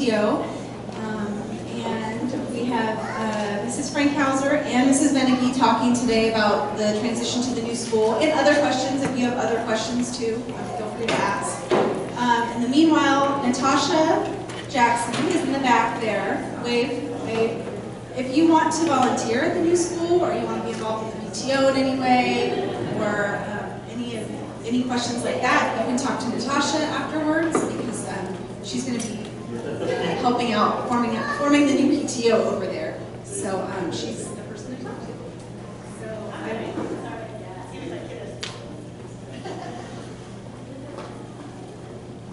PTO. And we have Mrs. Frankhouser and Mrs. Beninga talking today about the transition to the new school and other questions. If you have other questions too, feel free to ask. In the meanwhile, Natasha Jackson is in the back there. Wave. If you want to volunteer at the new school, or you want to be involved with the PTO in any way, or any questions like that, you can talk to Natasha afterwards, because she's going to be helping out, forming the new PTO over there. So she's the person to talk to.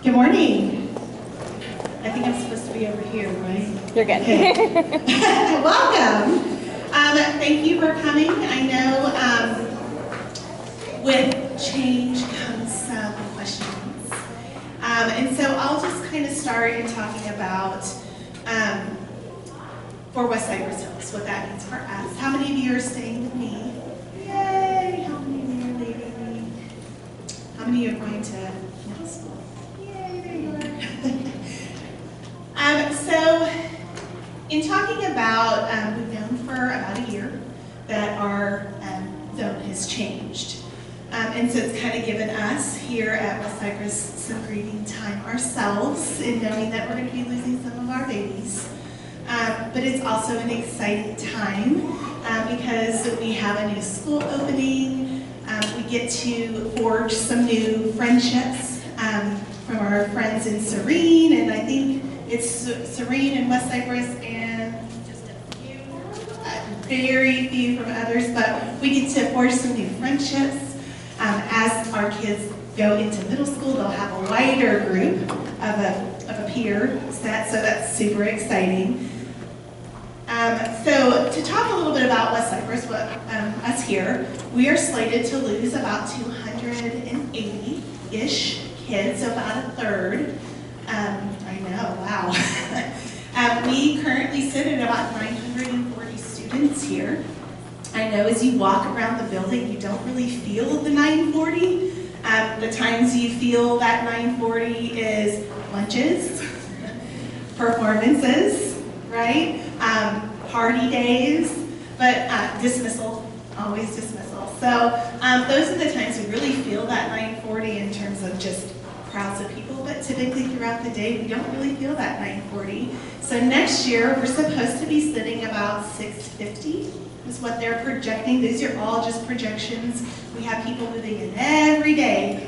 Good morning. I think I'm supposed to be over here, right? You're good. Okay. Welcome. Thank you for coming. I know with change comes some questions. And so I'll just kind of start in talking about for West Cypress Hills, what that means for us. How many of you are staying with me? Yay! How many of you are leaving? How many of you are going to middle school? Yay, there you are. So, in talking about, we've known for about a year that our zone has changed. And so it's kind of given us here at West Cypress some grieving time ourselves in knowing that we're going to be losing some of our babies. But it's also an exciting time because we have a new school opening. We get to forge some new friendships from our friends in Serene, and I think it's Serene and West Cypress and just a few, very few from others, but we get to forge some new friendships. As our kids go into middle school, they'll have a wider group of a peer set, so that's super exciting. So to talk a little bit about West Cypress, us here, we are slated to lose about 280-ish kids, so about a third. I know, wow. We currently sit at about 940 students here. I know as you walk around the building, you don't really feel the 940. The times you feel that 940 is lunches, performances, right? Party days, but dismissal, always dismissal. So those are the times we really feel that 940 in terms of just crowds of people, but typically throughout the day, we don't really feel that 940. So next year, we're supposed to be sitting about 650 is what they're projecting. These are all just projections. We have people moving in every day.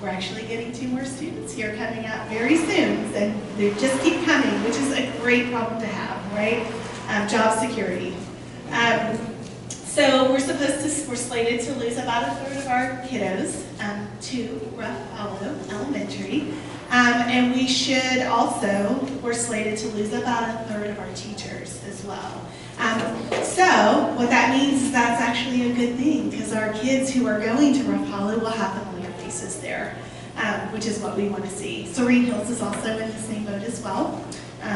We're actually getting 2 more students here coming out very soon, and they just keep coming, which is a great problem to have, right? Job security. So we're slated to lose about a third of our kiddos to Rough Hollow Elementary. And we should also, we're slated to lose about a third of our teachers as well. So what that means is that's actually a good thing, because our kids who are going to Rough Hollow will have familiar faces there, which is what we want to see. Serene Hills is also in the same boat as well.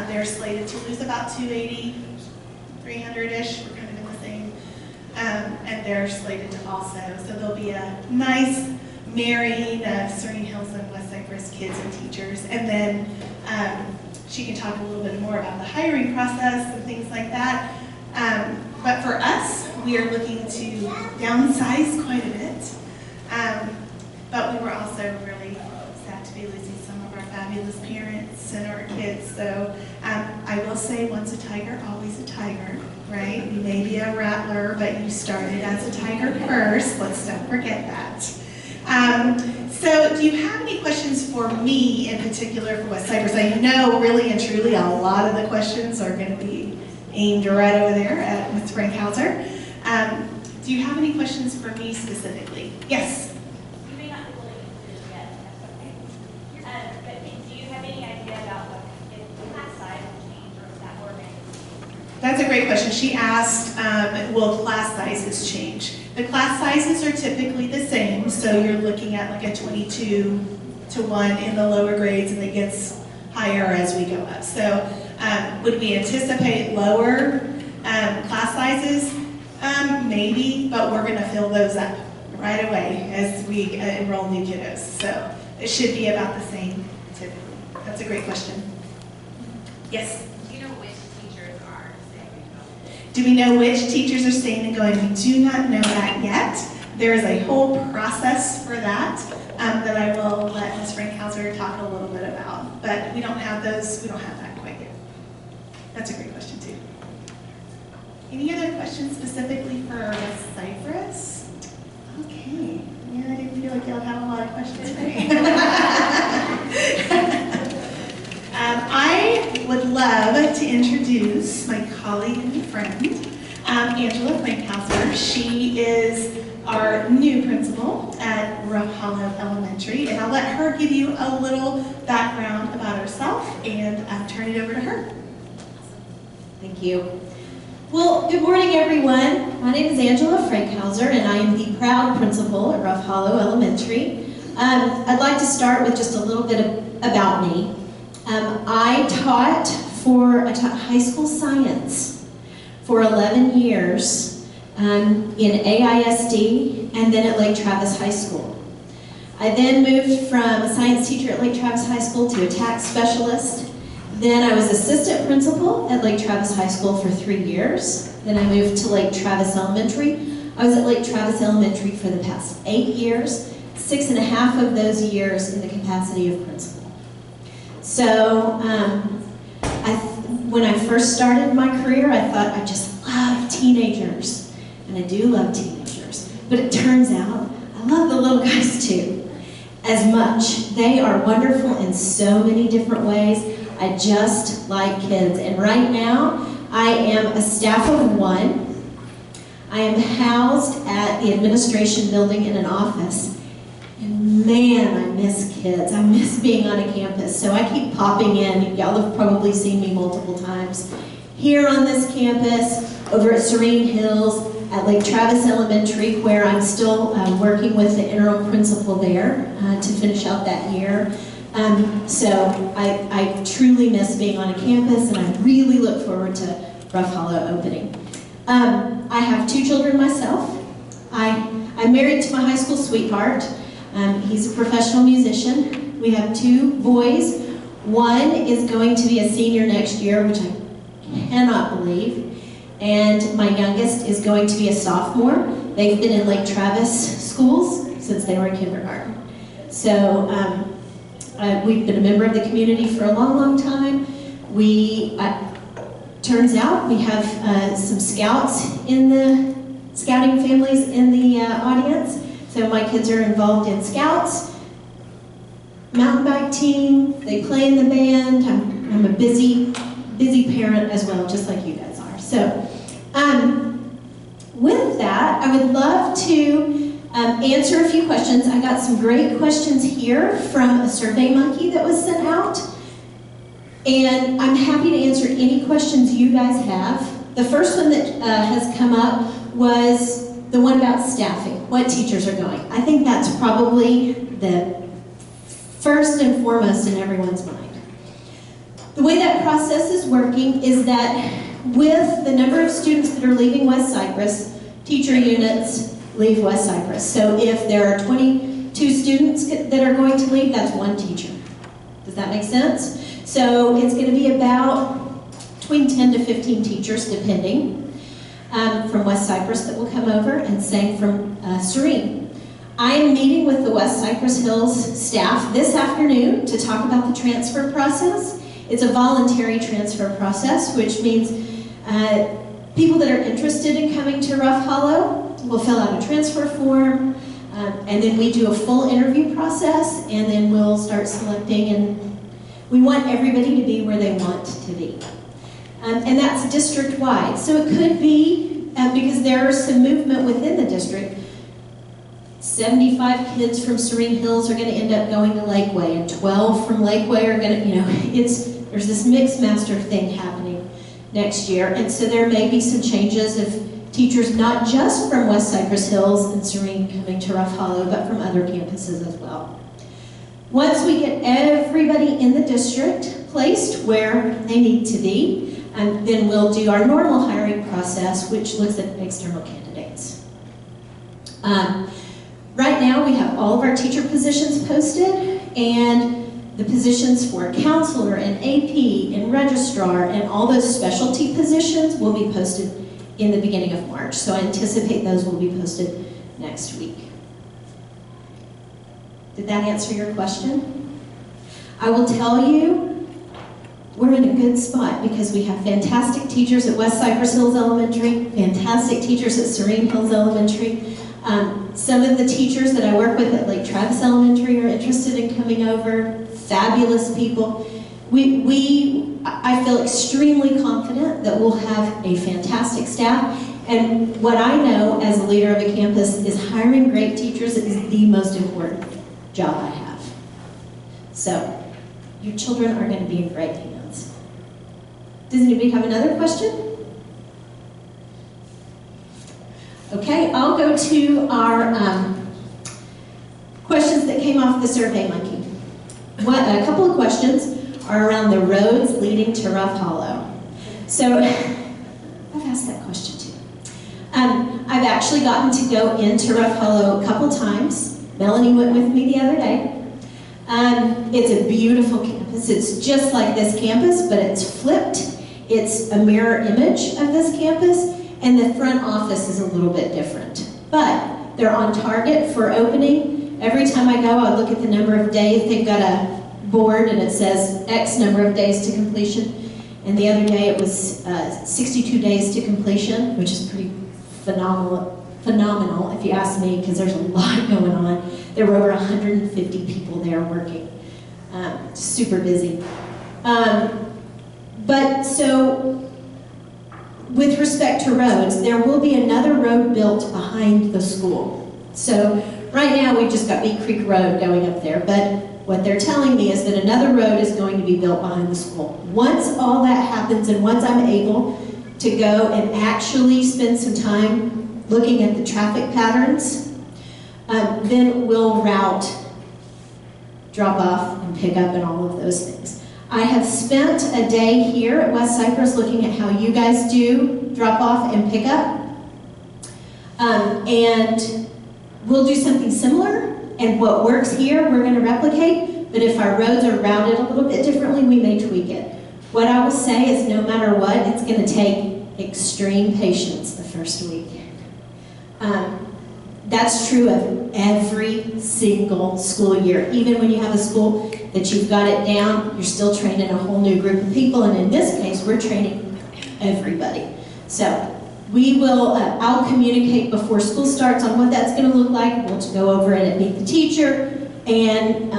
They're slated to lose about 280, 300-ish, we're kind of in the same, and they're slated to also. So there'll be a nice marrying of Serene Hills and West Cypress kids and teachers, and then she can talk a little bit more about the hiring process and things like that. But for us, we are looking to downsize quite a bit. But we were also really sad to be losing some of our fabulous parents and our kids. So I will say, once a tiger, always a tiger, right? You may be a rattler, but you started as a tiger first. Let's don't forget that. So do you have any questions for me in particular for West Cypress? I know really and truly a lot of the questions are going to be aimed right over there at Ms. Frankhouser. Do you have any questions for me specifically? Yes? You may not be willing to do it yet, that's okay. But do you have any idea about what if the class size will change or if that organization? That's a great question. She asked, will class sizes change? The class sizes are typically the same, so you're looking at like a 22-to-1 in the lower grades, and it gets higher as we go up. So would we anticipate lower class sizes? Maybe, but we're going to fill those up right away as we enroll new kiddos. So it should be about the same typically. That's a great question. Yes. Do you know which teachers are staying and going? Do we know which teachers are staying and going? We do not know that yet. There is a whole process for that that I will let Ms. Frankhouser talk a little bit about. But we don't have those, we don't have that quite yet. That's a great question too. Any other questions specifically for West Cypress? Okay. Yeah, I didn't feel like y'all had a lot of questions for me. I would love to introduce my colleague and friend, Angela Frankhouser. She is our new principal at Rough Hollow Elementary, and I'll let her give you a little background about herself and turn it over to her. Thank you. Well, good morning, everyone. My name is Angela Frankhouser, and I am the proud principal at Rough Hollow Elementary. I'd like to start with just a little bit about me. I taught high school science for 11 years in AISD and then at Lake Travis High School. I then moved from a science teacher at Lake Travis High School to a tax specialist. Then I was assistant principal at Lake Travis High School for 3 years. Then I moved to Lake Travis Elementary. I was at Lake Travis Elementary for the past 8 years, 6.5 of those years in the capacity of principal. So when I first started my career, I thought I just love teenagers, and I do love teenagers. But it turns out I love the little guys too, as much. They are wonderful in so many different ways. I just like kids, and right now I am a staff of 1. I am housed at the administration building in an office. And man, I miss kids. I miss being on a campus. So I keep popping in. Y'all have probably seen me multiple times. Here on this campus, over at Serene Hills, at Lake Travis Elementary, where I'm still working with the interim principal there to finish out that year. So I truly miss being on a campus, and I really look forward to Rough Hollow opening. I have 2 children myself. I'm married to my high school sweetheart. He's a professional musician. We have 2 boys. One is going to be a senior next year, which I cannot believe. And my youngest is going to be a sophomore. They've been in Lake Travis schools since they were in kindergarten. So we've been a member of the community for a long, long time. Turns out we have some scouts in the scouting families in the audience. So my kids are involved in scouts, mountain bike team, they play in the band. I'm a busy parent as well, just like you guys are. So with that, I would love to answer a few questions. I got some great questions here from a Survey Monkey that was sent out. And I'm happy to answer any questions you guys have. The first one that has come up was the one about staffing, what teachers are going. I think that's probably the first and foremost in everyone's mind. The way that process is working is that with the number of students that are leaving West Cypress, teacher units leave West Cypress. So if there are 22 students that are going to leave, that's 1 teacher. Does that make sense? So it's going to be about between 10 to 15 teachers, depending, from West Cypress that will come over, and same from Serene. I am meeting with the West Cypress Hills staff this afternoon to talk about the transfer process. It's a voluntary transfer process, which means people that are interested in coming to Rough Hollow will fill out a transfer form, and then we do a full interview process, and then we'll start selecting, and we want everybody to be where they want to be. And that's district-wide. So it could be, because there is some movement within the district, 75 kids from Serene Hills are going to end up going to Lakeway, and 12 from Lakeway are going to, there's this mixed master thing happening next year. And so there may be some changes of teachers not just from West Cypress Hills and Serene coming to Rough Hollow, but from other campuses as well. Once we get everybody in the district placed where they need to be, and then we'll do our normal hiring process, which looks at external candidates. Right now, we have all of our teacher positions posted, and the positions for counselor and AP and and registrar, and all those specialty positions will be posted in the beginning of March. So I anticipate those will be posted next week. Did that answer your question? I will tell you, we're in a good spot because we have fantastic teachers at West Cypress Hills Elementary, fantastic teachers at Serene Hills Elementary. Some of the teachers that I work with at Lake Travis Elementary are interested in coming over. Fabulous people. I feel extremely confident that we'll have a fantastic staff. And what I know as a leader of a campus is hiring great teachers is the most important job I have. So, your children are going to be in great hands. Does anybody have another question? Okay, I'll go to our questions that came off the Survey Monkey. A couple of questions are around the roads leading to Rough Hollow. So, I've asked that question too. I've actually gotten to go into Rough Hollow a couple times. Melanie went with me the other day. It's a beautiful campus. It's just like this campus, but it's flipped. It's a mirror image of this campus, and the front office is a little bit different. But they're on target for opening. Every time I go, I look at the number of days. They've got a board, and it says X number of days to completion. And the other day, it was 62 days to completion, which is pretty phenomenal if you ask me, because there's a lot going on. There were over 150 people there working. Super busy. But so, with respect to roads, there will be another road built behind the school. So, right now we've just got Bee Creek Road going up there, but what they're telling me is that another road is going to be built behind the school. Once all that happens, and once I'm able to go and actually spend some time looking at the traffic patterns, then we'll route, drop off, and pick up, and all of those things. I have spent a day here at West Cypress looking at how you guys do drop off and pick up. And we'll do something similar, and what works here we're going to replicate, but if our roads are routed a little bit differently, we may tweak it. What I will say is no matter what, it's going to take extreme patience the first week. That's true of every single school year. Even when you have a school that you've got it down, you're still training a whole new group of people, and in this case, we're training everybody. So we will, I'll communicate before school starts on what that's going to look like. We'll go over it and meet the teacher, and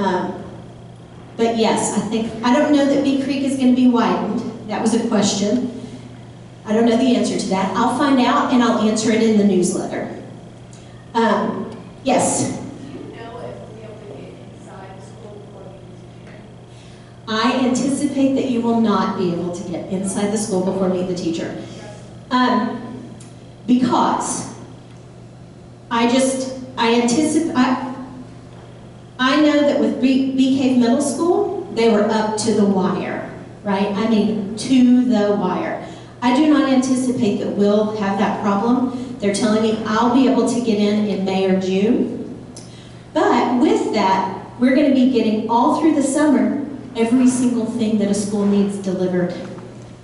but yes, I don't know that Bee Creek is going to be widened. That was a question. I don't know the answer to that. I'll find out, and I'll answer it in the newsletter. Yes? Do you know if we'll be able to get inside the school before we meet the teacher? I anticipate that you will not be able to get inside the school before meet the teacher. Because I know that with Bee Cave Middle School, they were up to the wire, right? I mean, to the wire. I do not anticipate that we'll have that problem. They're telling me I'll be able to get in May or June. But with that, we're going to be getting all through the summer every single thing that a school needs delivered.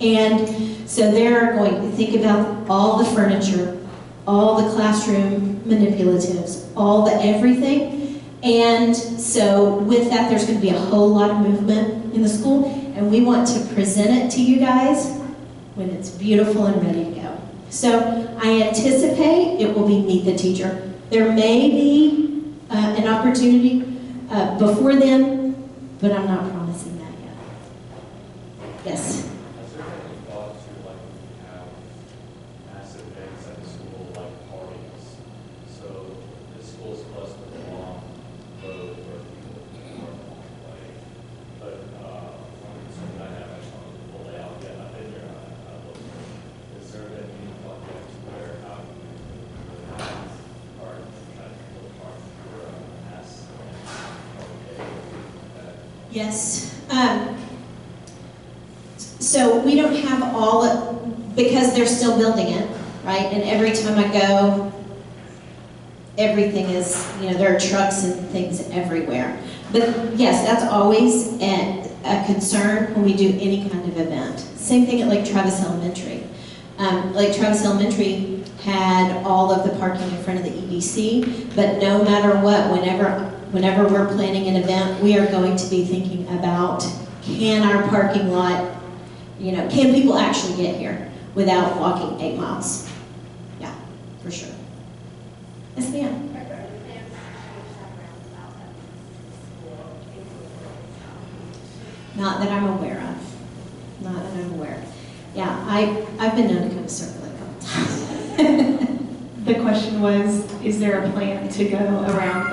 And so they're going to think about all the furniture, all the classroom manipulatives, all the everything. And so with that, there's going to be a whole lot of movement in the school. And we want to present it to you guys when it's beautiful and ready to go. So I anticipate it will be meet the teacher. There may be an opportunity before then, but I'm not promising that yet. Yes? Has there been any thought to like have massive events at the school like parties? So the school's close to the long road where people can park along the way. But one concern I have, I just want to pull it out yet. I've been here, I looked. Is there been any projects where how you are trying to build parks for mass Yes. So we don't have all, because they're still building it, right? And every time I go, everything is, there are trucks and things everywhere. But yes, that's always a concern when we do any kind of event. Same thing at Lake Travis Elementary. Lake Travis Elementary had all of the parking in front of the EDC, but no matter what, whenever we're planning an event, we are going to be thinking about, can our parking lot, can people actually get here without walking 8 miles? Yeah, for sure. Yes, ma'am. Not that I'm aware of. Not that I'm aware of. Yeah, I've been known to kind of circle it a couple times. The question was, is there a plan to go around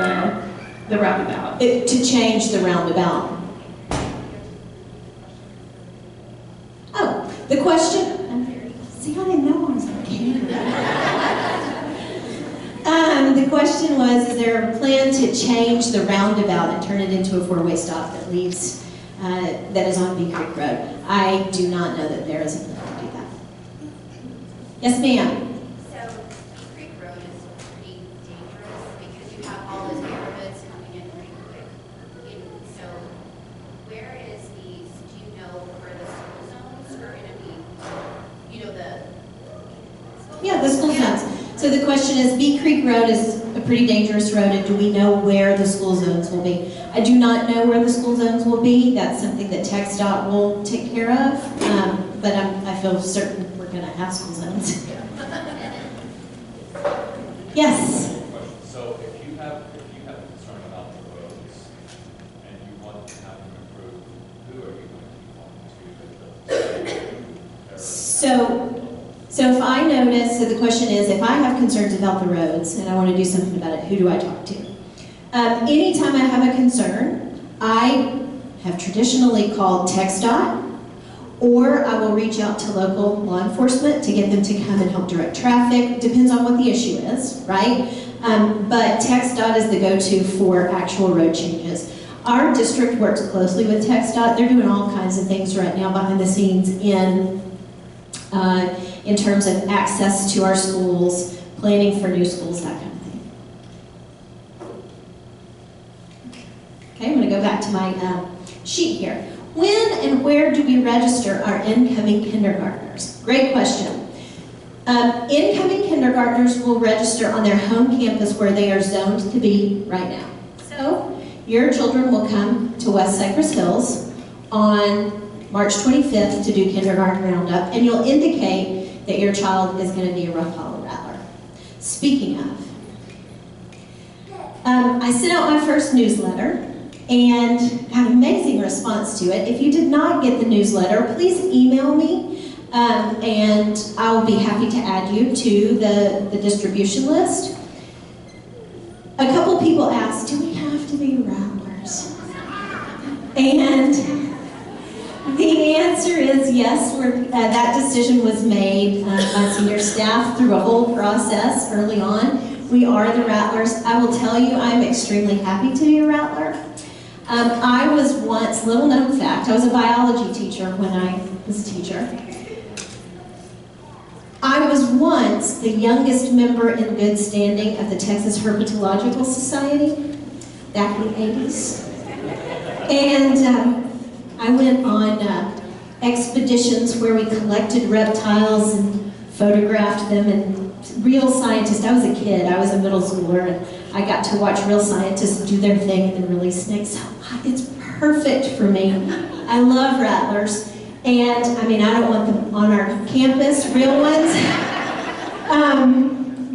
the roundabout? To change the roundabout. Oh, the question, see, I didn't know I was on camera. The question was, is there a plan to change the roundabout and turn it into a 4-way stop that leads, that is on Bee Creek Road? I do not know that there is a plan to do that. Yes, ma'am. So Bee Creek Road is pretty dangerous because you have all those neighborhoods coming in pretty quick. So where is these, do you know where the school zones are going to be? Yeah, the school zones. So the question is, Bee Creek Road is a pretty dangerous road, and do we know where the school zones will be? I do not know where the school zones will be. That's something that TxDOT will take care of, but I feel certain we're going to have school zones. Yes? So if you have a concern about the roads and you want to have them improved, who are you going to be talking to? So if I notice, so the question is, if I have concerns about the roads and I want to do something about it, who do I talk to? Anytime I have a concern, I have traditionally called TxDOT, or I will reach out to local law enforcement to get them to come and help direct traffic. Depends on what the issue is, right? But TxDOT is the go-to for actual road changes. Our district works closely with TxDOT. They're doing all kinds of things right now behind the scenes in terms of access to our schools, planning for new schools, that kind of thing. Okay, I'm going to go back to my sheet here. When and where do we register our incoming kindergartners? Great question. Incoming kindergartners will register on their home campus where they are zoned to be right now. So your children will come to West Cypress Hills on March 25th to do kindergarten roundup, and you'll indicate that your child is going to be a Rough Hollow Rattler. Speaking of, I sent out my first newsletter and had an amazing response to it. If you did not get the newsletter, please email me, and I'll be happy to add you to the distribution list. A couple people asked, do we have to be Rattlers? And the answer is yes. That decision was made by senior staff through a whole process early on. We are the Rattlers. I will tell you, I'm extremely happy to be a Rattler. I was once, little known fact, I was a biology teacher when I was a teacher. I was once the youngest member in good standing of the Texas Herpetological Society back in the 80s. And I went on expeditions where we collected reptiles and photographed them, and real scientists, I was a kid, I was a middle schooler, and I got to watch real scientists do their thing and then release snakes. So it's perfect for me. I love rattlers, and I mean, I don't want them on our campus, real ones,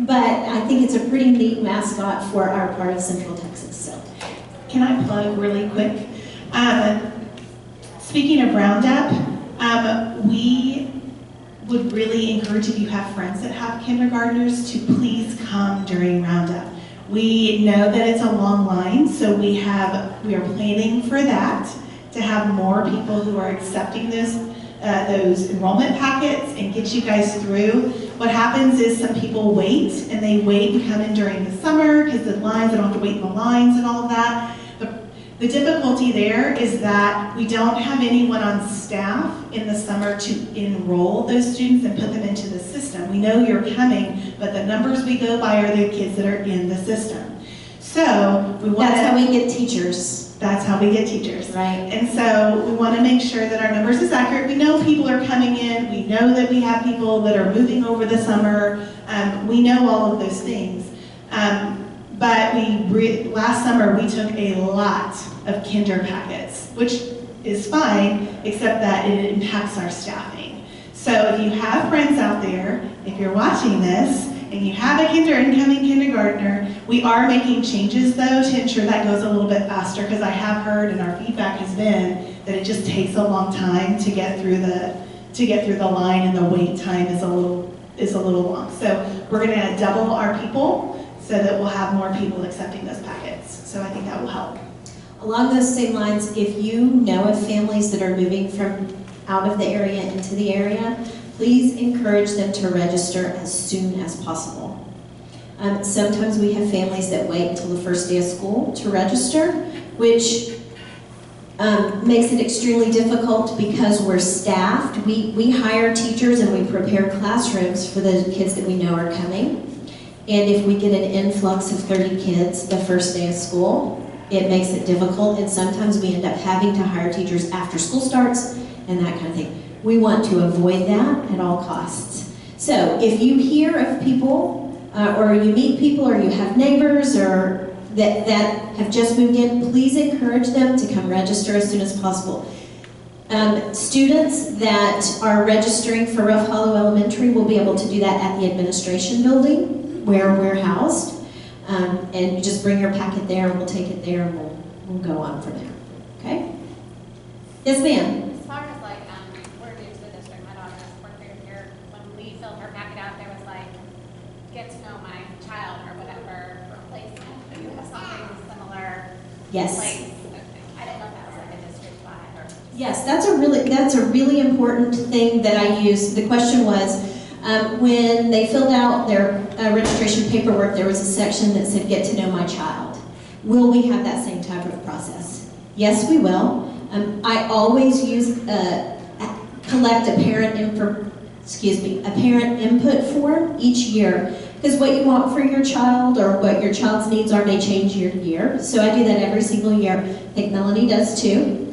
but I think it's a pretty neat mascot for our part of Central Texas. So, can I plug really quick? Speaking of Roundup, we would really encourage, if you have friends that have kindergartners, to please come during Roundup. We know that it's a long line, so we are planning for that, to have more people who are accepting those enrollment packets and get you guys through. What happens is some people wait, and they wait and come in during the summer because the lines, they don't have to wait in the lines and all of that. The difficulty there is that we don't have anyone on staff in the summer to enroll those students and put them into the system. We know you're coming, but the numbers we go by are the kids that are in the system. So we want that's how we get teachers. That's how we get teachers. Right. And so we want to make sure that our numbers is accurate. We know people are coming in. We know that we have people that are moving over the summer. We know all of those things. But last summer we took a lot of kinder packets, which is fine, except that it impacts our staffing. So if you have friends out there, if you're watching this, and you have a incoming kindergartner, we are making changes though to ensure that goes a little bit faster, because I have heard and our feedback has been that it just takes a long time to get through the line, and the wait time is a little long. So we're going to double our people so that we'll have more people accepting those packets. So I think that will help. Along those same lines, if you know of families that are moving from out of the area into the area, please encourage them to register as soon as possible. Sometimes we have families that wait until the first day of school to register, which makes it extremely difficult because we're staffed. We hire teachers and we prepare classrooms for the kids that we know are coming. And if we get an influx of 30 kids the first day of school, it makes it difficult, and sometimes we end up having to hire teachers after school starts and that kind of thing. We want to avoid that at all costs. So if you hear of people, or you meet people, or you have neighbors or that have just moved in, please encourage them to come register as soon as possible. Students that are registering for Rough Hollow Elementary will be able to do that at the administration building where we're housed. And you just bring your packet there, and we'll take it there, and we'll go on from there. Okay? Yes, ma'am. As far as like, we're new to the district, my daughter is fourth grade here. When we filled her packet out, there was like, get to know my child or whatever, replacement. Do you have something similar? Yes. Like, I didn't know if that was like a district-wide or. Yes, that's a really important thing that I use. The question was, when they filled out their registration paperwork, there was a section that said, get to know my child. Will we have that same type of process? Yes, we will. I always collect a parent input form each year, because what you want for your child or what your child's needs are may change year to year. So I do that every single year. I think Melanie does too.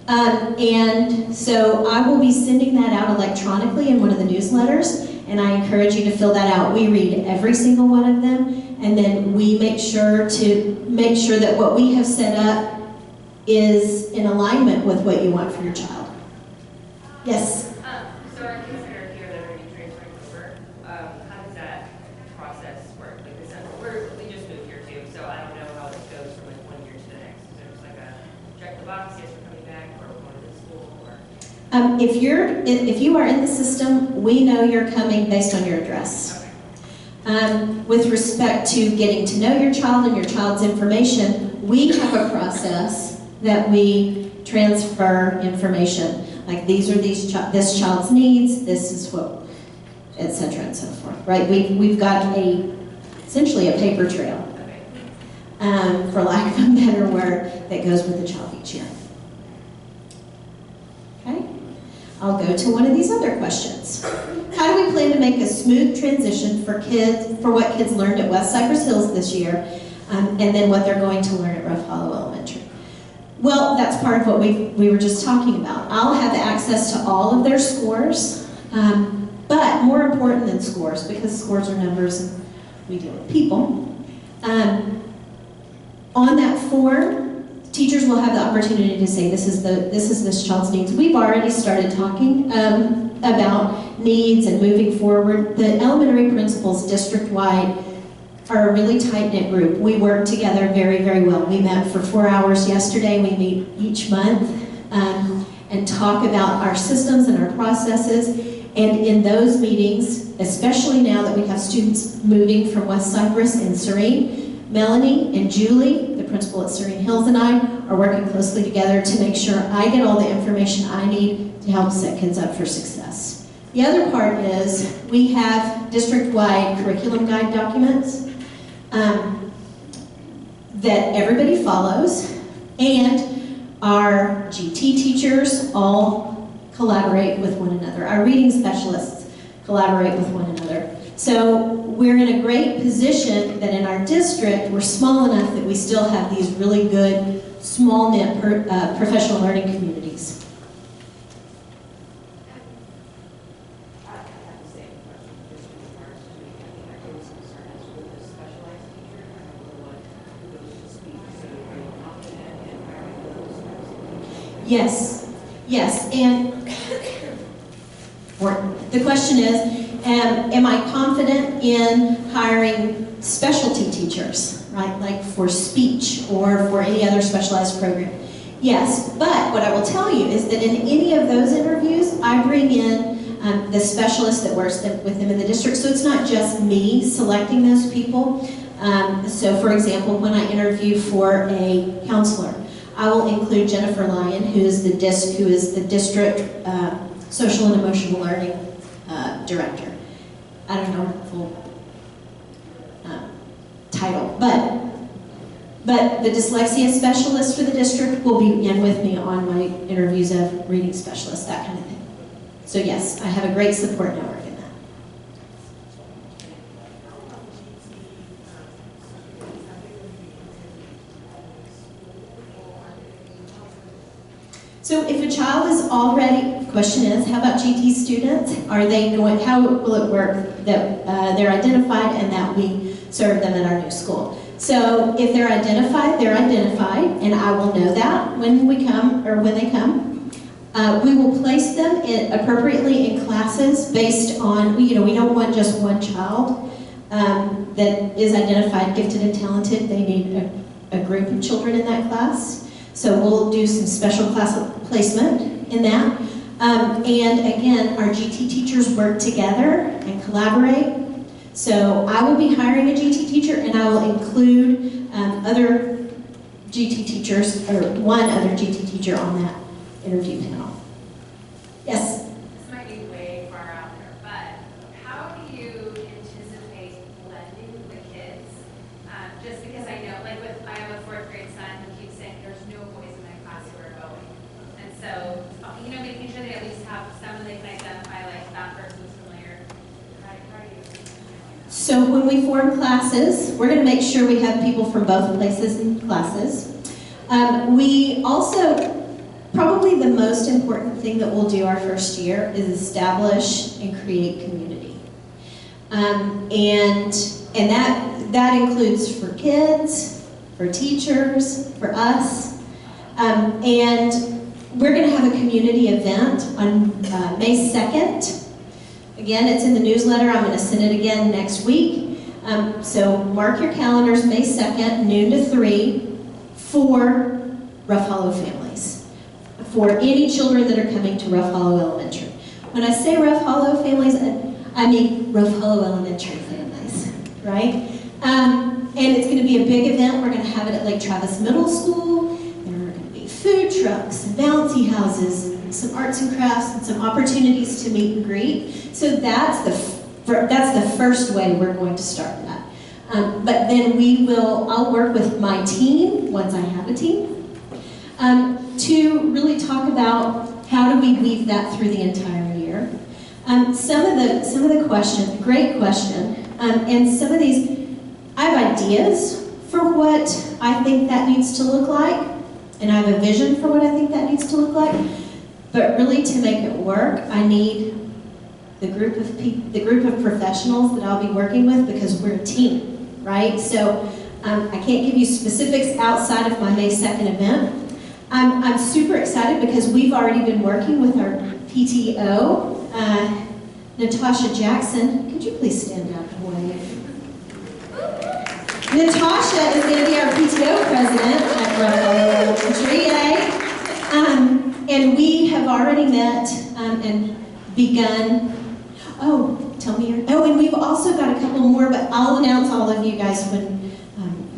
And so I will be sending that out electronically in one of the newsletters, and I encourage you to fill that out. We read every single one of them, and then we make sure that what we have set up is in alignment with what you want for your child. Yes? So our kids that are here that are already transferring over, how does that process work? Like we just moved here too, so I don't know how this goes from like one year to the next. Is there just like a check the box, yes, we're coming back, or we're going to the school, or? If you are in the system, we know you're coming based on your address. Okay. With respect to getting to know your child and your child's information, we have a process that we transfer information. Like these are this child's needs, this is what, etc. and so forth. Right? We've got essentially a paper trail, for lack of a better word, that goes with the child each year. Okay? I'll go to one of these other questions. How do we plan to make a smooth transition for what kids learned at West Cypress Hills this year, and then what they're going to learn at Rough Hollow Elementary? Well, that's part of what we were just talking about. I'll have access to all of their scores, but more important than scores, because scores are numbers and we deal with people. On that form, teachers will have the opportunity to say, this is this child's needs. We've already started talking about needs and moving forward. The elementary principals district-wide are a really tight-knit group. We work together very, very well. We met for 4 hours yesterday. We meet each month and talk about our systems and our processes. And in those meetings, especially now that we have students moving from West Cypress and Serene, Melanie and Julie, the principal at Serene Hills, and I are working closely together to make sure I get all the information I need to help set kids up for success. The other part is we have district-wide curriculum guide documents that everybody follows, and our GT teachers all collaborate with one another. Our reading specialists collaborate with one another. So we're in a great position that in our district, we're small enough that we still have these really good small knit professional learning communities. I have the same question, just in regards to, I was concerned as with the specialized teacher, I don't know what, who goes to speak, so are you confident in hiring those types of teachers? Yes, and the question is, am I confident in hiring specialty teachers, right, like for speech or for any other specialized program? Yes, but what I will tell you is that in any of those interviews, I bring in the specialist that works with them in the district, so it's not just me selecting those people. So for example, when I interview for a counselor, I will include Jennifer Lyon, who is the district social and emotional learning director. I don't know her full title, but the dyslexia specialist for the district will be in with me on my interviews of reading specialists, that kind of thing. So yes, I have a great support network in that. So if a child is already, the question is, how about GT students? Are they going, how will it work that they're identified and that we serve them at our new school? So if they're identified, and I will know that when we come, or when they come. We will place them appropriately in classes based on, we don't want just one child that is identified gifted and talented. They need a group of children in that class. So we'll do some special class placement in that. And again, our GT teachers work together and collaborate. So I will be hiring a GT teacher, and I will include other GT teachers, or one other GT teacher on that interview panel. Yes? This might be way far out there, but how do you anticipate blending the kids? Just because I know, like I have a 4th grade son who keeps saying there's no boys in my class who are going. And so, making sure they at least have someone they can identify, like that person's familiar. How do you? So when we form classes, we're going to make sure we have people from both places in classes. We also, probably the most important thing that we'll do our first year is establish and create community. And that includes for kids, for teachers, for us. And we're going to have a community event on May 2nd. Again, it's in the newsletter. I'm going to send it again next week. So mark your calendars, May 2nd, noon to 3, for Rough Hollow families, for any children that are coming to Rough Hollow Elementary. When I say Rough Hollow families, I mean Rough Hollow Elementary families, right? And it's going to be a big event. We're going to have it at Lake Travis Middle School. There are going to be food trucks and bouncy houses, and some arts and crafts, and some opportunities to meet and greet. So that's the first way we're going to start that. But then I'll work with my team, once I have a team, to really talk about how do we weave that through the entire year. Some of the questions, great question, and some of these, I have ideas for what I think that needs to look like, and I have a vision for what I think that needs to look like, but really to make it work, I need the group of professionals that I'll be working with, because we're a team, right? So I can't give you specifics outside of my May 2nd event. I'm super excited because we've already been working with our PTO, Natasha Jackson. Could you please stand up and wave? Natasha is going to be our PTO president at Rough Hollow Elementary. And we have already met and begun. Oh, tell me. And we've also got a couple more, but I'll announce all of you guys when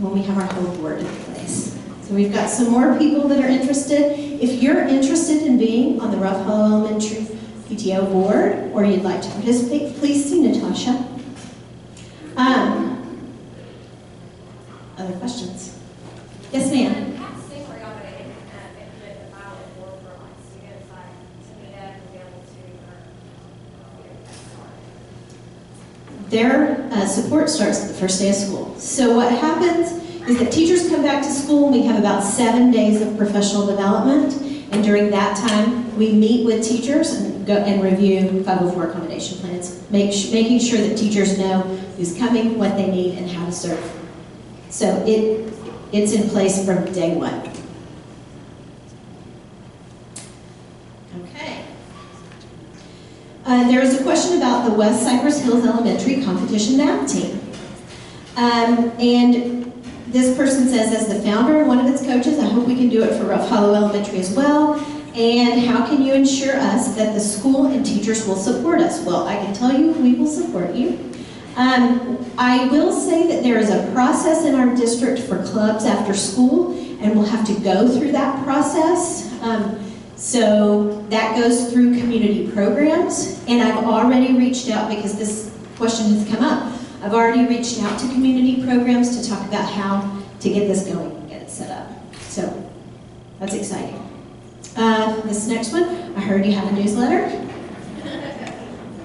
we have our whole board in place. So we've got some more people that are interested. If you're interested in being on the Rough Hollow Elementary PTO board, or you'd like to participate, please see Natasha. Other questions? Yes, ma'am. Their support starts the first day of school. So what happens is that teachers come back to school and we have about 7 days of professional development. And during that time, we meet with teachers and go and review 504 accommodation plans, making sure that teachers know who's coming, what they need, and how to serve. So it's in place from day one. Okay. There was a question about the West Cypress Hills Elementary competition math team. And this person says, as the founder and one of its coaches, I hope we can do it for Rough Hollow Elementary as well. And how can you ensure us that the school and teachers will support us? Well, I can tell you we will support you. I will say that there is a process in our district for clubs after school, and we'll have to go through that process. So that goes through community programs, and I've already reached out because this question has come up. I've already reached out to community programs to talk about how to get this going and get it set up. So that's exciting. This next one, I heard you have a newsletter.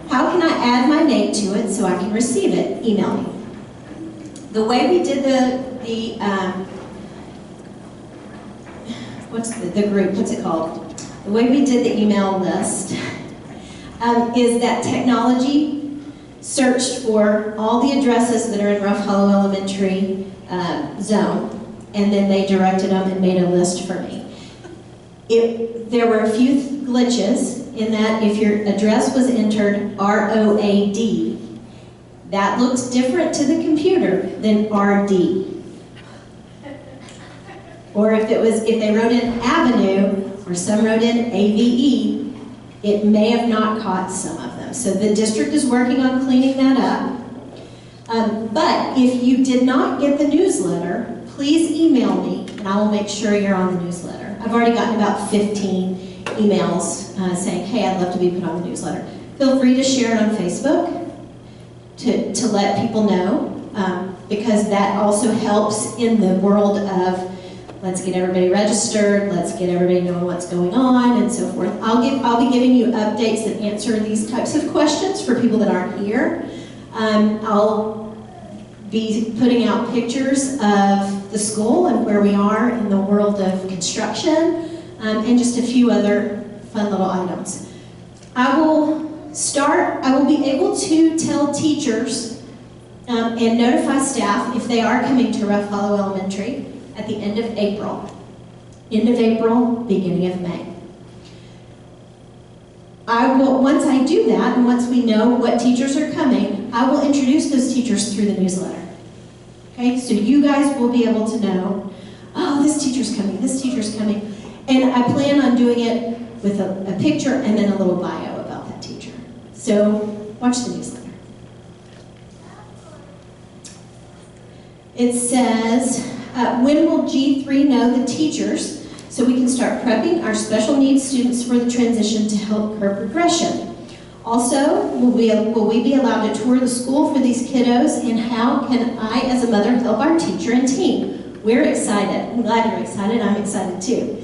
How can I add my name to it so I can receive it? Email me. The way we did the group, what's it called? The way we did the email list is that technology searched for all the addresses that are in Rough Hollow Elementary zone, and then they directed them and made a list for me. There were a few glitches in that if your address was entered ROAD, that looks different to the computer than RD. Or if they wrote in Avenue, or some wrote in AVE, it may have not caught some of them. So the district is working on cleaning that up. But if you did not get the newsletter, please email me and I will make sure you're on the newsletter. I've already gotten about 15 emails saying, hey, I'd love to be put on the newsletter. Feel free to share it on Facebook to let people know, because that also helps in the world of let's get everybody registered, let's get everybody knowing what's going on, and so forth. I'll be giving you updates that answer these types of questions for people that aren't here. I'll be putting out pictures of the school and where we are in the world of construction, and just a few other fun little items. I will be able to tell teachers and notify staff if they are coming to Rough Hollow Elementary at the end of April. End of April, beginning of May. Once I do that, and once we know what teachers are coming, I will introduce those teachers through the newsletter. Okay, so you guys will be able to know, oh, this teacher's coming, this teacher's coming. And I plan on doing it with a picture and then a little bio about that teacher. So watch the newsletter. It says, when will G3 know the teachers so we can start prepping our special needs students for the transition to help curb regression? Also, will we be allowed to tour the school for these kiddos, and how can I as a mother help our teacher and team? We're excited. I'm glad you're excited. I'm excited too.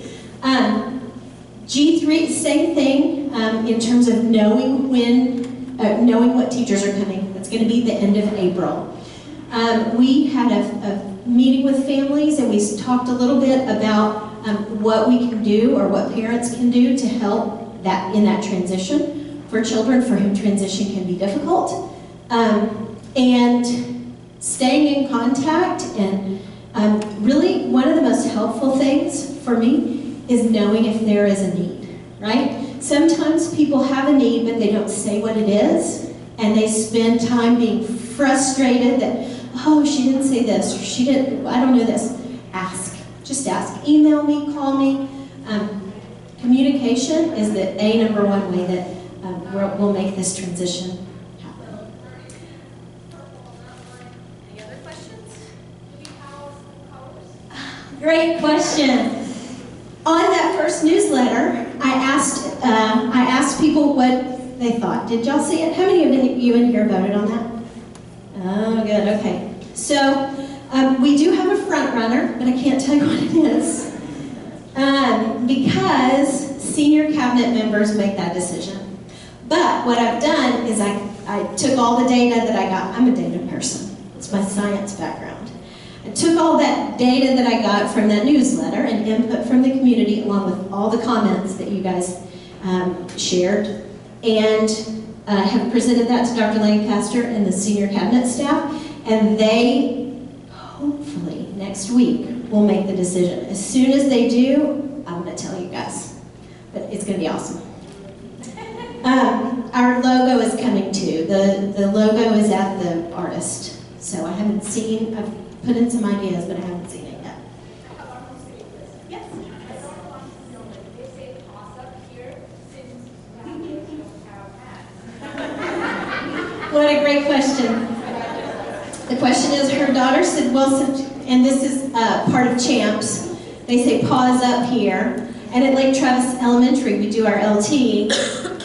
G3, same thing in terms of knowing what teachers are coming. That's going to be the end of April. We had a meeting with families, and we talked a little bit about what we can do or what parents can do to help in that transition for children for whom transition can be difficult. And staying in contact, and really one of the most helpful things for me is knowing if there is a need, right? Sometimes people have a need, but they don't say what it is, and they spend time being frustrated that, oh, she didn't say this, or she didn't, I don't know this. Ask, just ask. Email me, call me. Communication is the number one way that we'll make this transition happen. Any other questions? Great question. On that first newsletter, I asked people what they thought. Did y'all see it? How many of you in here voted on that? Oh, good, okay. So, we do have a front runner, but I can't tell you what it is. Because senior cabinet members make that decision. But what I've done is I took all the data that I got. I'm a data person. It's my science background. I took all that data that I got from that newsletter and input from the community, along with all the comments that you guys shared, and have presented that to Dr. Lancaster and the senior cabinet staff, and they, hopefully, next week, will make the decision. As soon as they do, I'm going to tell you guys. But it's going to be awesome. Our logo is coming too. The logo is at the artist. So I haven't seen, I've put in some ideas, but I haven't seen it yet. Yes? What a great question. The question is, her daughter said, well, and this is part of CHAMPS, they say pause up here. And at Lake Travis Elementary, we do our LT.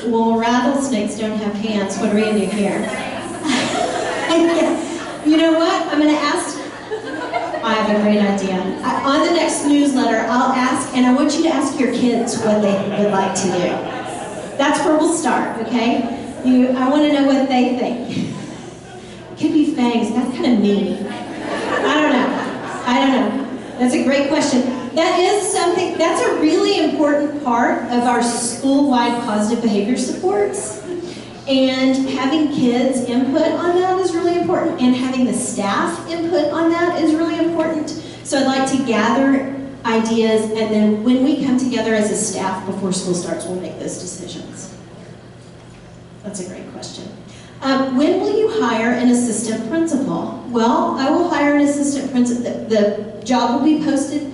Well, rattlesnakes don't have hands. What are we going to do here? You know what? I'm going to ask. I have a great idea. On the next newsletter, I'll ask, and I want you to ask your kids what they would like to do. That's where we'll start, okay? I want to know what they think. It could be fangs. That's kind of mean. I don't know. That's a great question. That is something, that's a really important part of our school-wide positive behavior supports. And having kids input on that is really important, and having the staff input on that is really important. So I'd like to gather ideas, and then when we come together as a staff before school starts, we'll make those decisions. That's a great question. When will you hire an assistant principal? Well, I will hire an assistant principal. The job will be posted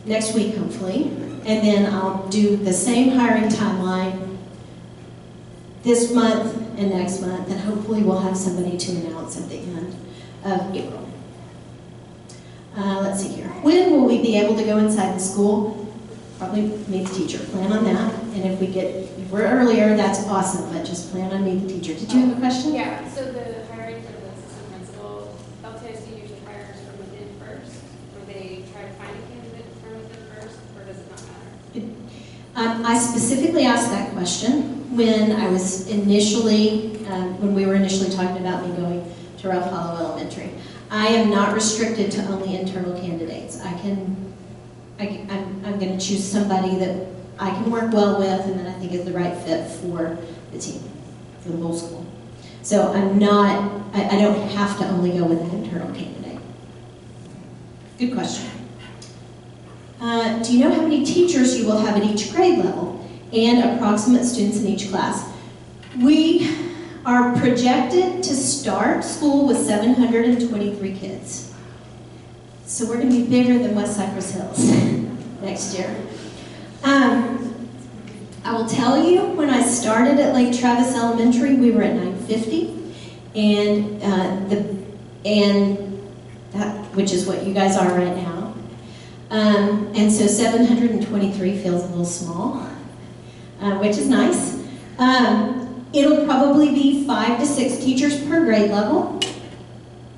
next week, hopefully, and then I'll do the same hiring timeline this month and next month, and hopefully we'll have somebody to announce at the end of April. Let's see here. When will we be able to go inside the school? Probably meet the teacher. Plan on that, and if we're earlier, that's awesome, but just plan on meet the teacher. Did you have a question? Yeah, so the hiring for the assistant principal, LTSD usually hires from within first, or they try to find a candidate from within first, or does it not matter? I specifically asked that question when I was initially, when we were initially talking about me going to Rough Hollow Elementary. I am not restricted to only internal candidates. I'm going to choose somebody that I can work well with and that I think is the right fit for the team, for the whole school. So I'm not, I don't have to only go with an internal candidate. Good question. Do you know how many teachers you will have at each grade level and approximate students in each class? We are projected to start school with 723 kids. So we're going to be bigger than West Cypress Hills next year. I will tell you, when I started at Lake Travis Elementary, we were at 950, which is what you guys are right now. And so 723 feels a little small, which is nice. It'll probably be 5 to 6 teachers per grade level.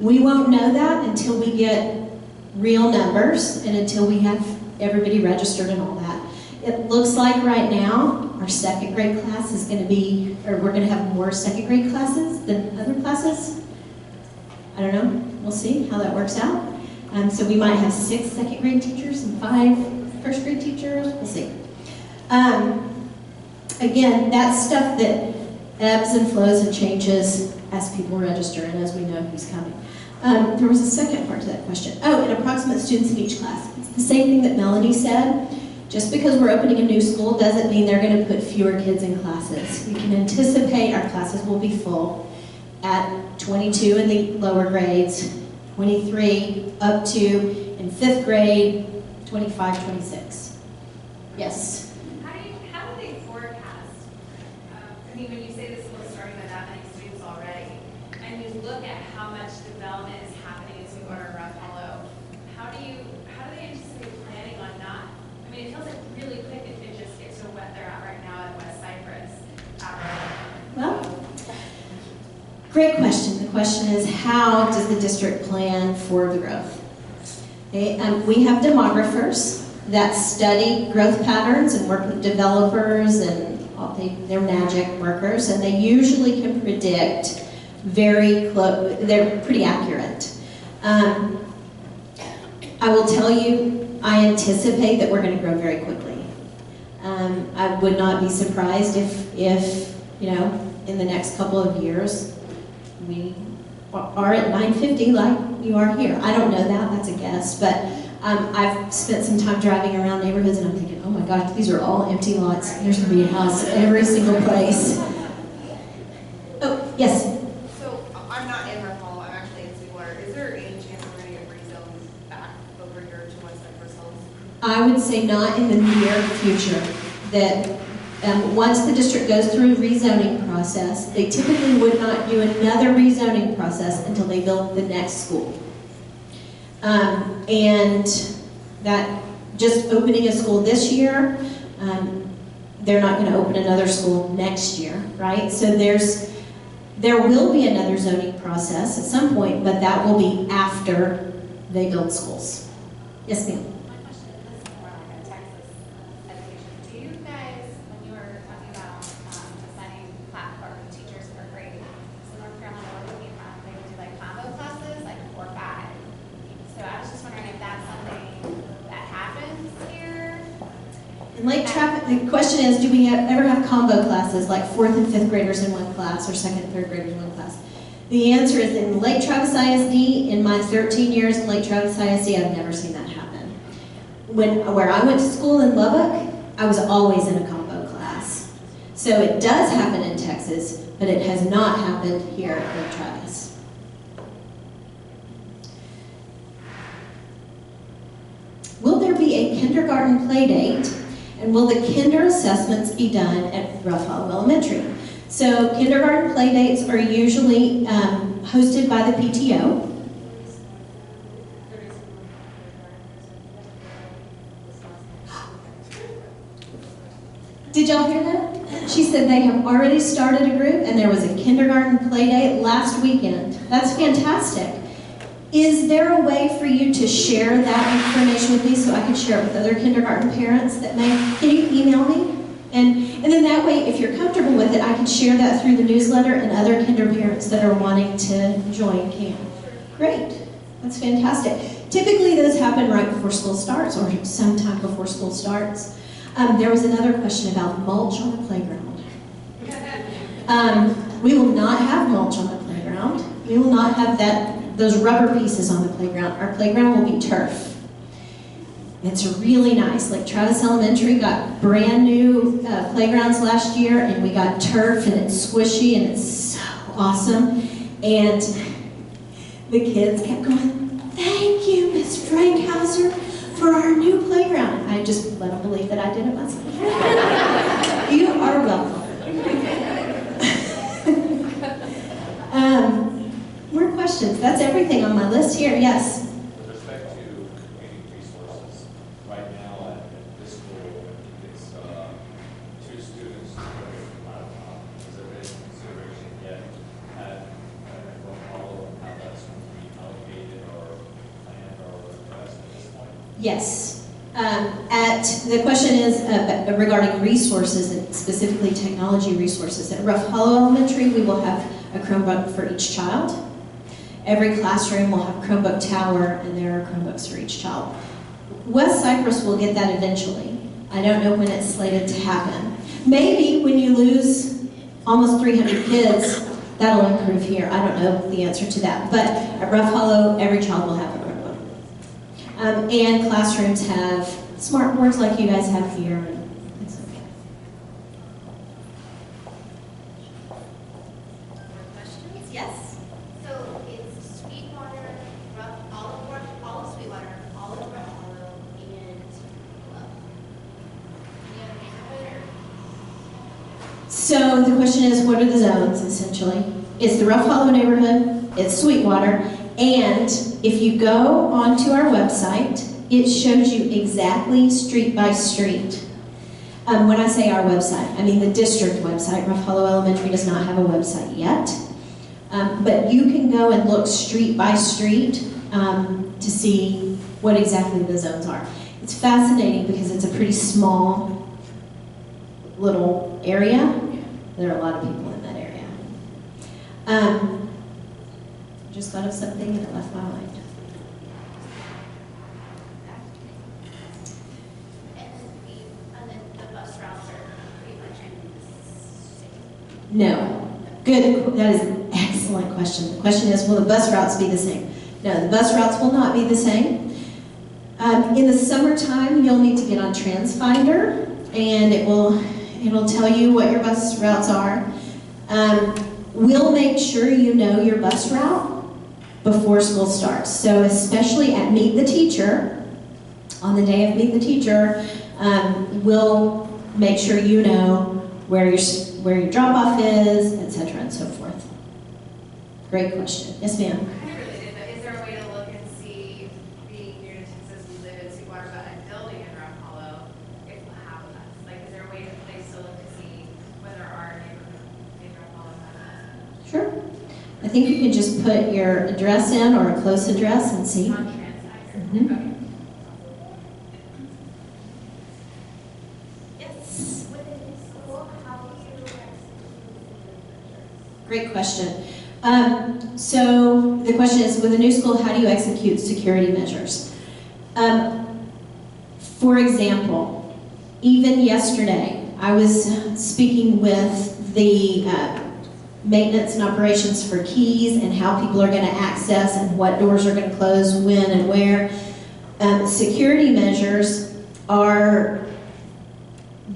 We won't know that until we get real numbers and until we have everybody registered and all that. It looks like right now our second grade class is going to be, or we're going to have more second grade classes than other classes. I don't know. We'll see how that works out. So we might have 6 second grade teachers and 5 first grade teachers. We'll see. Again, that's stuff that ebbs and flows and changes as people register and as we know who's coming. There was a second part to that question. Oh, and approximate students in each class. It's the same thing that Melanie said. Just because we're opening a new school doesn't mean they're going to put fewer kids in classes. We can anticipate our classes will be full at 22 in the lower grades, 23 up to, in 5th grade, 25, 26. Yes? How do they forecast? I mean, when you say the school is starting with that many students already, and you look at how much development is happening as we go to Rough Hollow, how do they anticipate planning on not? I mean, it feels like really quick if it just gets so wet they're at right now at West Cypress. Well, great question. The question is, how does the district plan for the growth? Okay, we have demographers that study growth patterns and work with developers, and they're magic workers, and they usually can predict very close, they're pretty accurate. I will tell you, I anticipate that we're going to grow very quickly. I would not be surprised if in the next couple of years, we are at 950 like you are here. I don't know that, that's a guess, but I've spent some time driving around neighborhoods and I'm thinking, oh my gosh, these are all empty lots. There's going to be a house every single place. Oh, yes? So I'm not in Rapallo, I'm actually in Sweetwater. Is there any chance we're going to get rezoned back over here to West Cypress Hills? I would say not in the near future. That once the district goes through a rezoning process, they typically would not do another rezoning process until they build the next school. And that just opening a school this year, they're not going to open another school next year, right? So there will be another zoning process at some point, but that will be after they build schools. Yes, ma'am. My question is, this is more like a Texas education. Do you guys, when you were talking about assigning teachers for grade, so North Carolina, what do you have? They would do like combo classes, like 4 or 5. So I was just wondering if that's something that happens here. In Lake Travis, the question is, do we ever have combo classes, like 4th and 5th graders in one class, or 2nd and 3rd graders in one class? The answer is, in Lake Travis ISD, in my 13 years in Lake Travis ISD, I've never seen that happen. Where I went to school in Lubbock, I was always in a combo class. So it does happen in Texas, but it has not happened here at Lake Travis. Will there be a kindergarten play date? And will the kinder assessments be done at Rough Hollow Elementary? So kindergarten play dates are usually hosted by the PTO. Did y'all hear that? She said they have already started a group and there was a kindergarten play date last weekend. That's fantastic. Is there a way for you to share that information with me so I can share it with other kindergarten parents that may? Can you email me? And then that way, if you're comfortable with it, I can share that through the newsletter and other kinder parents that are wanting to join can. Great. That's fantastic. Typically, those happen right before school starts or sometime before school starts. There was another question about mulch on the playground. We will not have mulch on the playground. We will not have those rubber pieces on the playground. Our playground will be turf. It's really nice. Like Travis Elementary got brand new playgrounds last year, and we got turf, and it's squishy, and it's so awesome. And the kids kept going, "Thank you, Miss Frankhouser, for our new playground." I just let them believe that I did it myself. You are welcome. More questions? That's everything on my list here. Yes? With respect to community resources, right now at this school, it's 2 students from out of town. Has there been consideration yet at Rapallo how that's going to be allocated or planned or addressed at this point? Yes. The question is regarding resources, and specifically technology resources. At Rough Hollow Elementary, we will have a Chromebook for each child. Every classroom will have a Chromebook tower, and there are Chromebooks for each child. West Cypress will get that eventually. I don't know when it's slated to happen. Maybe when you lose almost 300 kids, that'll improve here. I don't know the answer to that. But at Rough Hollow, every child will have a Chromebook. And classrooms have smart boards like you guys have here. It's okay. More questions? Yes. So it's Sweetwater, all of Sweetwater, all of Rough Hollow, and Love. Any other neighborhood or? So the question is, what are the zones, essentially? It's the Rough Hollow neighborhood, it's Sweetwater, and if you go onto our website, it shows you exactly street by street. When I say our website, I mean the district website. Rough Hollow Elementary does not have a website yet. But you can go and look street by street to see what exactly the zones are. It's fascinating because it's a pretty small little area. There are a lot of people in that area. Just thought of something and it left my mind. No. Good, that is an excellent question. The question is, will the bus routes be the same? No, the bus routes will not be the same. In the summertime, you'll need to get on TransFinder, and it'll tell you what your bus routes are. We'll make sure you know your bus route before school starts. So especially at Meet the Teacher, on the day of Meet the Teacher, we'll make sure you know where your drop-off is, etc. and so forth. Great question. Yes, ma'am. Kind of related, but is there a way to look and see, being new to Texas, we live in Sweetwater, but a building in Rock Hollow, if we'll have a bus? Like, is there a way to place to look to see whether our neighborhood in Rock Hollow has a bus? Sure. I think you can just put your address in or a close address and see. On TransFinder. Mhm. Okay. Yes. Within the school, how do you execute Great question. So the question is, with a new school, how do you execute security measures? For example, even yesterday, I was speaking with the maintenance and operations for keys and how people are going to access and what doors are going to close when and where. Security measures are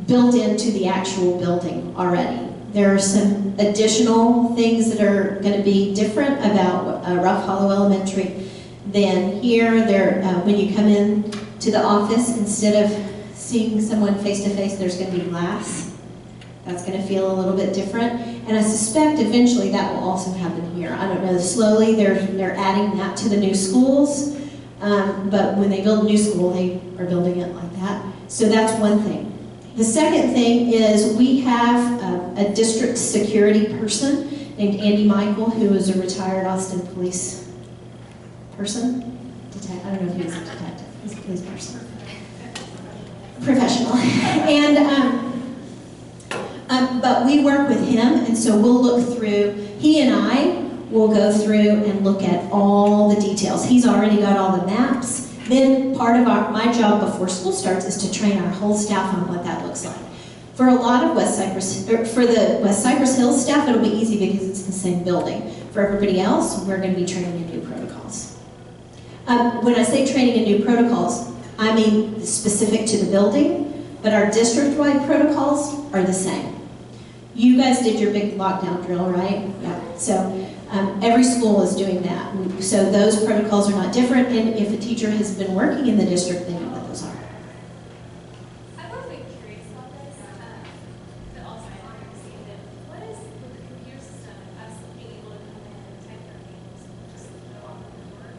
built into the actual building already. There are some additional things that are going to be different about Rough Hollow Elementary than here. When you come in to the office, instead of seeing someone face to face, there's going to be glass. That's going to feel a little bit different. And I suspect eventually that will also happen here. I don't know, slowly they're adding that to the new schools. But when they build a new school, they are building it like that. So that's one thing. The second thing is we have a district security person named Andy Michael, who is a retired Austin police person. I don't know if he's a detective. He's a police person. Professional. But we work with him, and so we'll look through, he and I will go through and look at all the details. He's already got all the maps. Then part of my job before school starts is to train our whole staff on what that looks like. For a lot of for the West Cypress Hills staff, it'll be easy because it's the same building. For everybody else, we're going to be training in new protocols. When I say training in new protocols, I mean specific to the building, but our district-wide protocols are the same. You guys did your big lockdown drill, right? Yeah. So every school is doing that. So those protocols are not different, and if a teacher has been working in the district, they know what those are. I was really curious about this, but also I wanted to see that what is with the computer system, us being able to come in and type our names, just go off the board,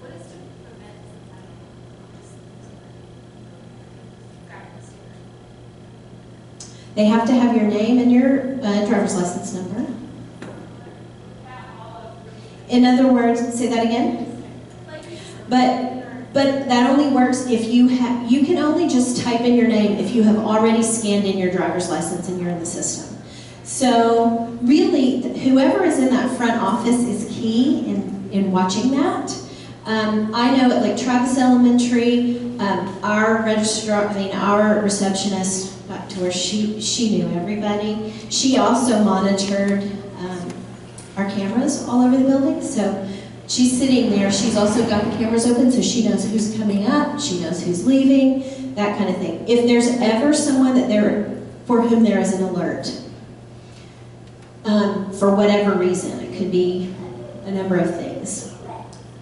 what is to prevent somebody from just grabbing the student? They have to have your name and your driver's license number. In other words, say that again? But that only works if you can only just type in your name if you have already scanned in your driver's license and you're in the system. So really, whoever is in that front office is key in watching that. I know at like Travis Elementary, our receptionist, back to where she knew everybody. She also monitored our cameras all over the building. So she's sitting there. She's also got the cameras open, so she knows who's coming up. She knows who's leaving, that kind of thing. If there's ever someone for whom there is an alert, for whatever reason, it could be a number of things.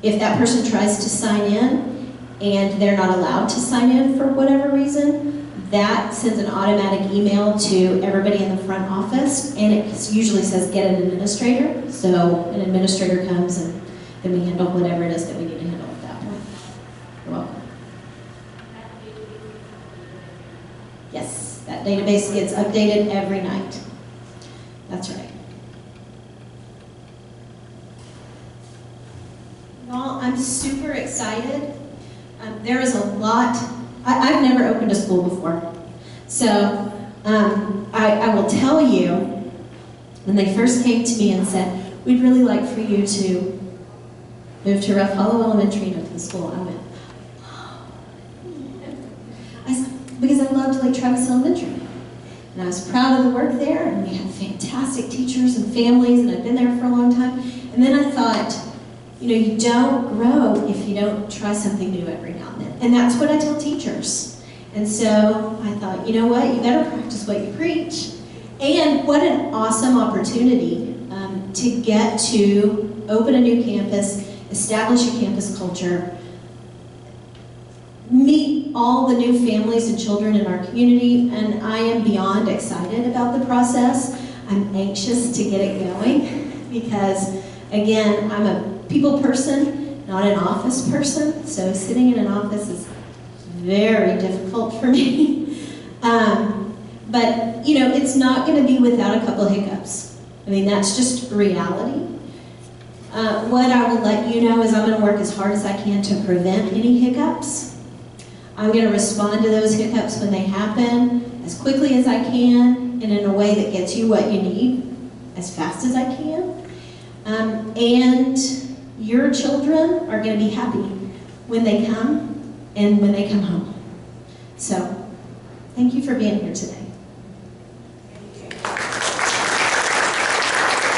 If that person tries to sign in and they're not allowed to sign in for whatever reason, that sends an automatic email to everybody in the front office, and it usually says get an administrator. So an administrator comes and then we handle whatever it is that we need to handle at that point. You're welcome. Yes, that database gets updated every night. That's right. Y'all, I'm super excited. There is a lot. I've never opened a school before. So I will tell you, when they first came to me and said, we'd really like for you to move to Rough Hollow Elementary and open the school, I went, oh. Because I loved Travis Elementary. And I was proud of the work there, and we had fantastic teachers and families, and I'd been there for a long time. And then I thought, you know, you don't grow if you don't try something new every now and then. And that's what I tell teachers. And so I thought, you know what, you better practice what you preach. And what an awesome opportunity to get to open a new campus, establish a campus culture, meet all the new families and children in our community, and I am beyond excited about the process. I'm anxious to get it going because, again, I'm a people person, not an office person, so sitting in an office is very difficult for me. But, you know, it's not going to be without a couple hiccups. I mean, that's just reality. What I will let you know is I'm going to work as hard as I can to prevent any hiccups. I'm going to respond to those hiccups when they happen as quickly as I can and in a way that gets you what you need as fast as I can. And your children are going to be happy when they come and when they come home. So, thank you for being here today.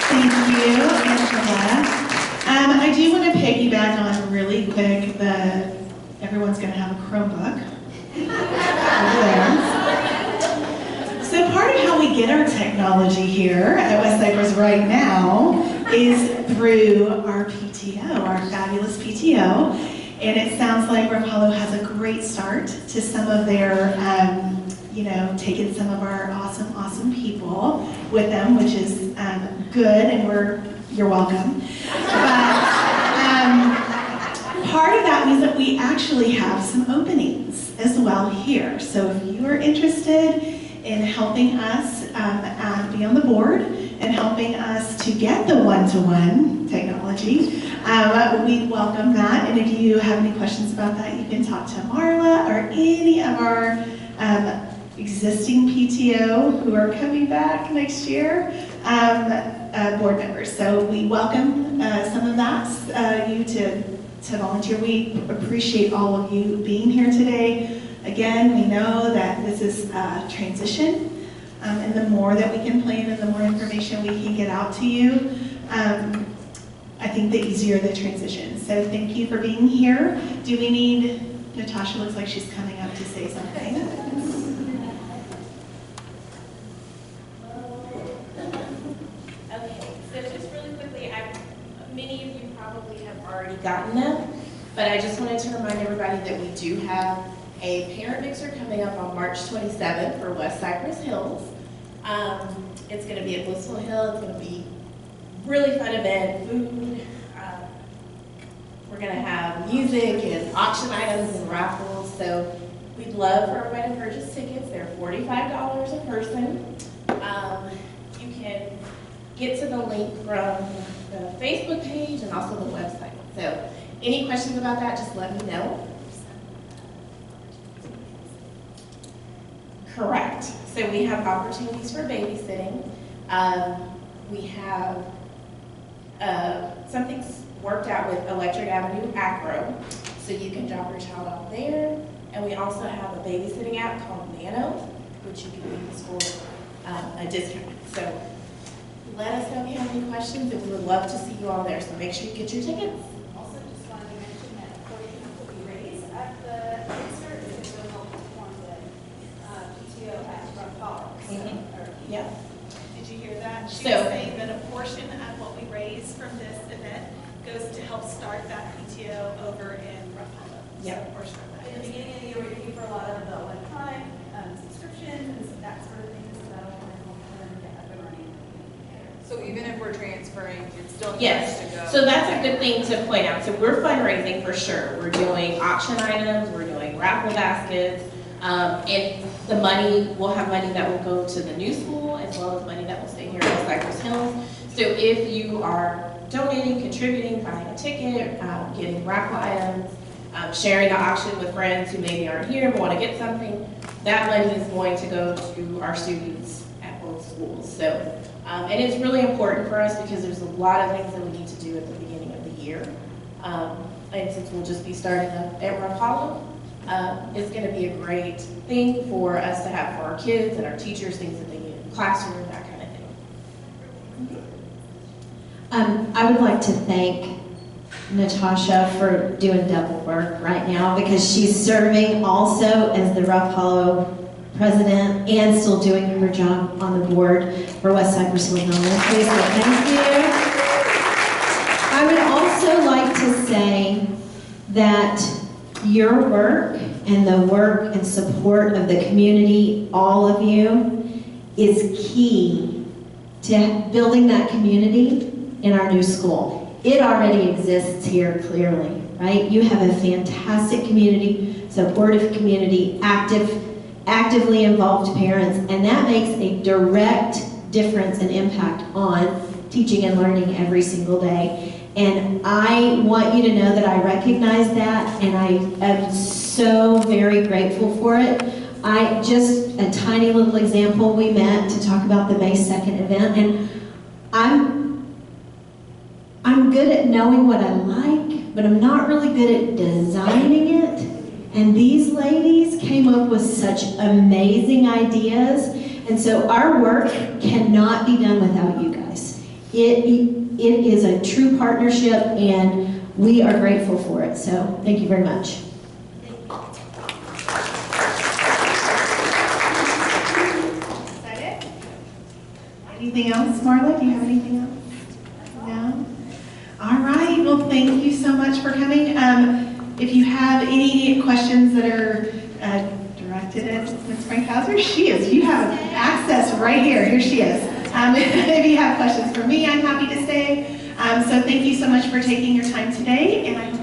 Thank you, Angela. I do want to piggyback on really quick everyone's going to have a Chromebook over there. So part of how we get our technology here at West Cypress right now is through our PTO, our fabulous PTO. And it sounds like Rapallo has a great start to some of their, taking some of our awesome people with them, which is good, and you're welcome. But part of that means that we actually have some openings as well here. So if you are interested in helping us be on the board and helping us to get the one-to-one technology, we'd welcome that. And if you have any questions about that, you can talk to Marla or any of our existing PTO who are coming back next year, board members. So we welcome some of that, you to volunteer. We appreciate all of you being here today. Again, we know that this is a transition, and the more that we can plan and the more information we can get out to you, I think the easier the transition. So thank you for being here. Do we need, Natasha looks like she's coming up to say something. Many of you probably have already gotten them, but I just wanted to remind everybody that we do have a parent mixer coming up on March 27th for West Cypress Hills. It's going to be at Blissful Hill. It's going to be really fun event, food. We're going to have music and auction items and raffles, so we'd love for everybody to purchase tickets. They're $45 a person. You can get to the link from the Facebook page and also the website. So any questions about that, just let me know. Correct. So we have opportunities for babysitting. We have something's worked out with Electric Avenue Acro, so you can drop your child off there. And we also have a babysitting app called Nano, which you can give the school a discount. So let us know if you have any questions, and we would love to see you all there. So make sure you get your tickets. Also, just wanted to mention that a portion of what we raise at the register is going to help form the PTO at Rapallo. Yeah. Did you hear that? She So- was saying that a portion of what we raise from this event goes to help start that PTO over in Rapallo. Yeah. So a portion of that. In the beginning of the year, we're looking for a lot of the electronic subscriptions, that sort of thing, so that'll kind of help them get up and running. So even if we're transferring, it's still Yes, nice to go. so that's a good thing to point out. So we're fundraising for sure. We're doing auction items, we're doing raffle baskets, and the money, we'll have money that will go to the new school as well as money that will stay here at Cypress Hills. So if you are donating, contributing, buying a ticket, getting raffle items, sharing the auction with friends who maybe aren't here but want to get something, that money is going to go to our students at both schools. So. And it's really important for us because there's a lot of things that we need to do at the beginning of the year. And since we'll just be starting up at Rapallo, It's going to be a great thing for us to have for our kids and our teachers, things that they need in the classroom, that kind of thing. I would like to thank Natasha for doing double work right now because she's serving also as the Rough Hollow president and still doing her job on the board for West Cypress Hills Elementary. So thank you. I would also like to say that your work and the work and support of the community, all of you, is key to building that community in our new school. It already exists here clearly, right? You have a fantastic community, supportive community, actively involved parents, and that makes a direct difference and impact on teaching and learning every single day. And I want you to know that I recognize that, and I am so very grateful for it. Just a tiny little example, we met to talk about the May 2nd event, and I'm good at knowing what I like, but I'm not really good at designing it. And these ladies came up with such amazing ideas. And so our work cannot be done without you guys. It is a true partnership, and we are grateful for it. So thank you very much. Is that it? Anything else, Marla? Do you have anything else? No? All right, well, thank you so much for coming. If you have any questions that are directed at Ms. Frankhouser, you have access right here. Here she is. If you have questions for me, I'm happy to stay. So thank you so much for taking your time today, and I hope